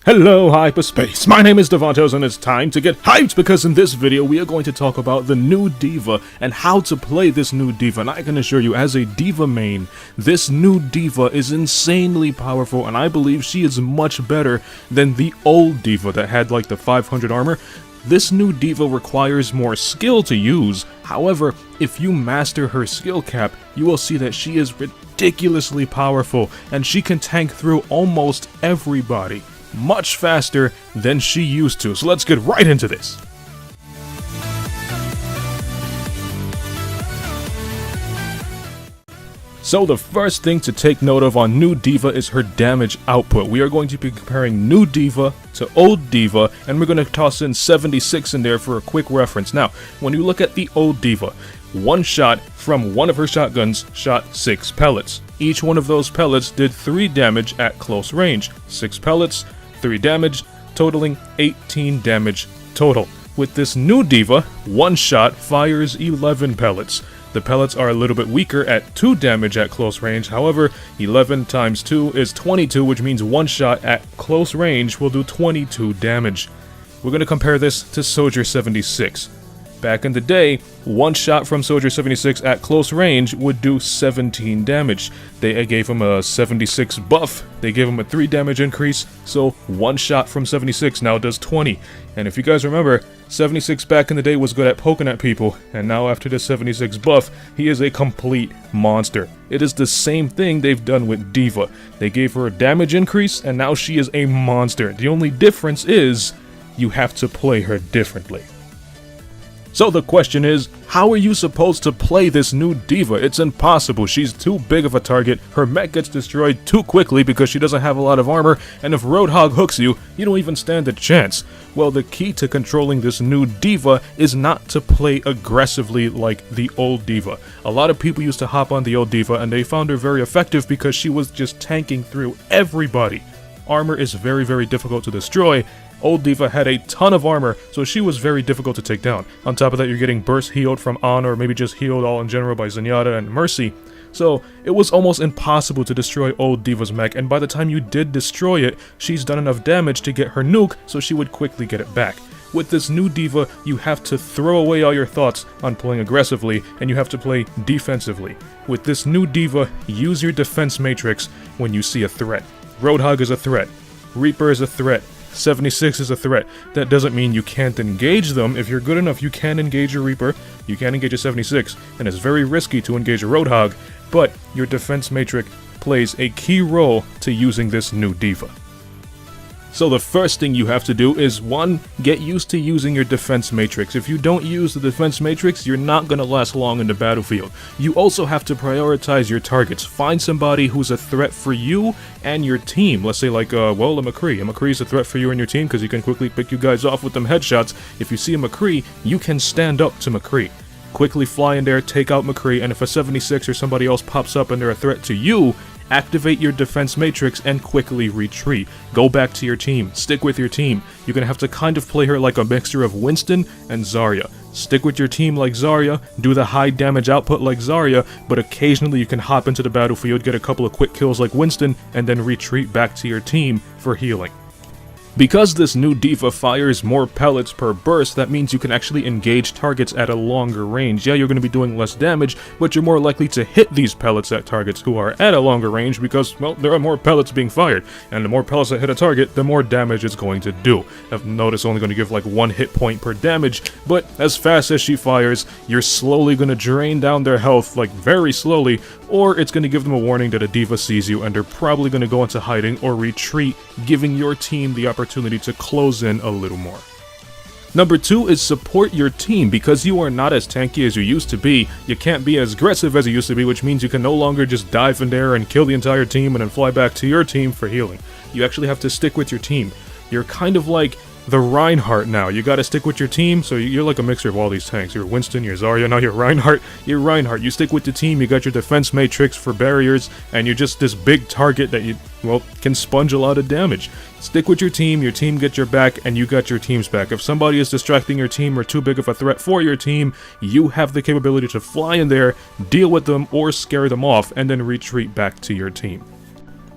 Hello hyperspace, my name is Davontos and it's time to get hyped because in this video we are going to talk about the new D.Va and how to play this new D.Va. And I can assure you, as a D.Va main, this new D.Va is insanely powerful and I believe she is much better than the old D.Va that had like the 500 armor. This new D.Va requires more skill to use. However, if you master her skill cap, you will see that she is ridiculously powerful and she can tank through almost everybody much faster than she used to. So let's get right into this. So the first thing to take note of on new D.Va is her damage output. We are going to be comparing new D.Va to old D.Va, and we're going to toss in 76 in there for a quick reference. Now, when you look at the old D.Va, one shot from one of her shotguns shot 6 pellets. Each one of those pellets did 3 damage at close range. 6 pellets, 3 damage, totaling 18 damage total. With this new D.Va, one shot fires 11 pellets. The pellets are a little bit weaker at 2 damage at close range, however, 11 times 2 is 22, which means one shot at close range will do 22 damage. We're going to compare this to Soldier 76. Back in the day, one shot from Soldier 76 at close range would do 17 damage. They gave him a 76 buff, they gave him a 3 damage increase, so one shot from 76 now does 20. And if you guys remember, 76 back in the day was good at poking at people, and now after the 76 buff, he is a complete monster. It is the same thing they've done with D.Va. They gave her a damage increase, and now she is a monster. The only difference is, you have to play her differently. So the question is, how are you supposed to play this new D.Va? It's impossible. She's too big of a target, her mech gets destroyed too quickly because she doesn't have a lot of armor, and if Roadhog hooks you, you don't even stand a chance. Well, the key to controlling this new D.Va is not to play aggressively like the old D.Va. A lot of people used to hop on the old D.Va and they found her very effective because she was just tanking through everybody. Armor is very, very difficult to destroy. Old D.Va had a ton of armor, so she was very difficult to take down. On top of that, you're getting burst healed from Ana, or maybe just healed all in general by Zenyatta and Mercy. So it was almost impossible to destroy old D.Va's mech, and by the time you did destroy it, she's done enough damage to get her nuke, so she would quickly get it back. With this new D.Va, you have to throw away all your thoughts on playing aggressively, and you have to play defensively. With this new D.Va, use your defense matrix when you see a threat. Roadhog is a threat. Reaper is a threat. 76 is a threat. That doesn't mean you can't engage them. If you're good enough, you can engage a Reaper, you can engage a 76, and it's very risky to engage a Roadhog, but your defense matrix plays a key role to using this new D.Va. So the first thing you have to do is, 1, get used to using your defense matrix. If you don't use the defense matrix, you're not going to last long in the battlefield. You also have to prioritize your targets. Find somebody who's a threat for you and your team. Let's say like, a McCree. A McCree is a threat for you and your team because he can quickly pick you guys off with them headshots. If you see a McCree, you can stand up to McCree. Quickly fly in there, take out McCree, and if a 76 or somebody else pops up and they're a threat to you, activate your defense matrix and quickly retreat. Go back to your team. Stick with your team. You're gonna have to kind of play her like a mixture of Winston and Zarya. Stick with your team like Zarya, do the high damage output like Zarya, but occasionally you can hop into the battlefield, get a couple of quick kills like Winston, and then retreat back to your team for healing. Because this new D.Va fires more pellets per burst, that means you can actually engage targets at a longer range. Yeah, you're going to be doing less damage, but you're more likely to hit these pellets at targets who are at a longer range because, well, there are more pellets being fired. And the more pellets that hit a target, the more damage it's going to do. I've noticed only going to give like 1 hit point per damage, but as fast as she fires, you're slowly going to drain down their health, like very slowly, or it's going to give them a warning that a D.Va sees you and they're probably going to go into hiding or retreat, giving your team the opportunity to close in a little more. Number 2 is support your team. Because you are not as tanky as you used to be, you can't be as aggressive as you used to be, which means you can no longer just dive in there and kill the entire team and then fly back to your team for healing. You actually have to stick with your team. You're kind of like the Reinhardt now. You gotta stick with your team, so you're like a mixture of all these tanks. You're Winston, you're Zarya, now you're Reinhardt. You're Reinhardt. You stick with the team, you got your defense matrix for barriers, and you're just this big target that you, well, can sponge a lot of damage. Stick with your team gets your back, and you got your team's back. If somebody is distracting your team or too big of a threat for your team, you have the capability to fly in there, deal with them, or scare them off, and then retreat back to your team.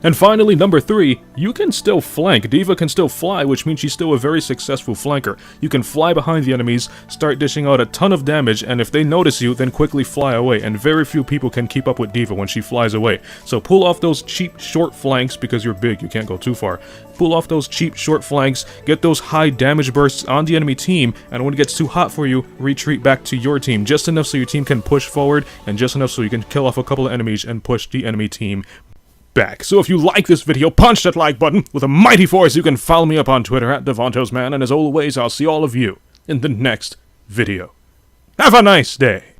And finally, number 3, you can still flank. D.Va can still fly, which means she's still a very successful flanker. You can fly behind the enemies, start dishing out a ton of damage, and if they notice you, then quickly fly away. And very few people can keep up with D.Va when she flies away. So pull off those cheap short flanks, because you're big, you can't go too far. Pull off those cheap short flanks, get those high damage bursts on the enemy team, and when it gets too hot for you, retreat back to your team. Just enough so your team can push forward, and just enough so you can kill off a couple of enemies and push the enemy team back. So if you like this video, punch that like button with a mighty force. You can follow me up on Twitter at Davontos, man, and as always, I'll see all of you in the next video. Have a nice day.